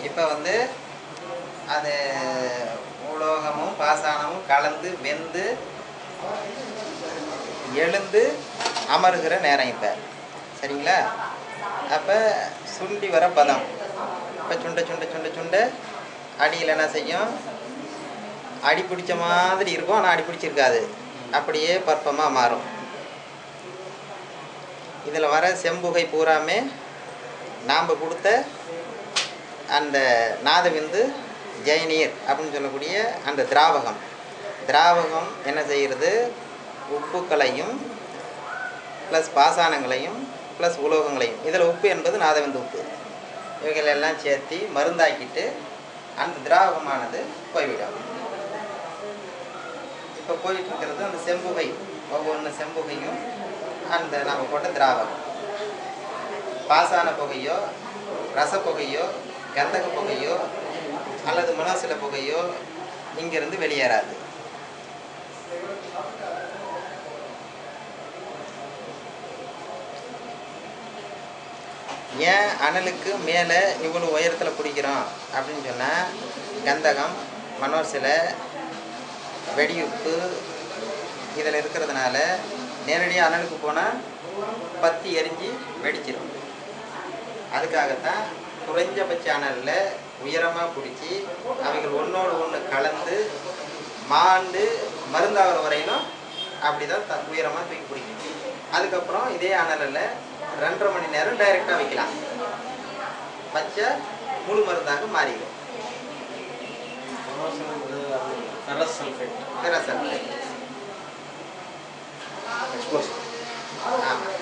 இப்போ வந்து அது உலோகமும் பாசானமும் கலந்து வெந்து எழுந்து அமருகிற நேரம் இப்போ சரிங்களா. அப்போ சுண்டி வர பதம். இப்போ சுண்ட சுண்ட சுண்ட சுண்ட அடியில் என்ன செய்யும், அடி பிடிச்ச மாதிரி இருக்கும், ஆனால் அடி பிடிச்சிருக்காது, அப்படியே பற்பமாக மாறும். இதில் வர செம்புகை பூராமே நாம் கொடுத்த அந்த நாதவிந்து ஜெயநீர் அப்படின்னு சொல்லக்கூடிய அந்த திராவகம் என்ன செய்கிறது, உப்புக்களையும் ப்ளஸ் பாசானங்களையும் ப்ளஸ் உலோகங்களையும், இதில் உப்பு என்பது நாதவிந்து உப்பு, இவைகளெல்லாம் சேர்த்து மருந்தாக்கிட்டு அந்த திராவகமானது போய்விடும். இப்போ போயிட்டு இருக்கிறது அந்த செம்புகை, ஒவ்வொன்று செம்புகையும் அந்த நாம் போட்ட திராவகம். பாசான புகையோ ரசப்புகையோ கந்தக புகையோ அல்லது மனசில புகையோ இங்கிருந்து வெளியேறாது. ஏன் அனலுக்கு மேலே இவ்வளோ உயரத்தில் பிடிக்கிறோம் அப்படின்னு சொன்னால், கந்தகம் மனோசில வெடியுப்பு இதில் இருக்கிறதுனால நேரடியாக அனலுக்கு போனால் பற்றி எரிஞ்சு வெடிச்சிடும். அதுக்காகத்தான் குறைஞ்சபட்ச அனலில் உயரமாக பிடிச்சி அவைகள் ஒன்றோடு ஒன்று கலந்து மாண்டு மருந்தாகிற வரையிலும் அப்படி தான் உயரமாக தூக்கி பிடிக்கும். அதுக்கப்புறம் இதே அனலில் 2.5 மணி நேரம் டைரெக்டாக வைக்கலாம், வச்சா முழு மருந்தாக மாறிடும். ஃபெரஸ் சல்ஃபேட் ஆமாம்.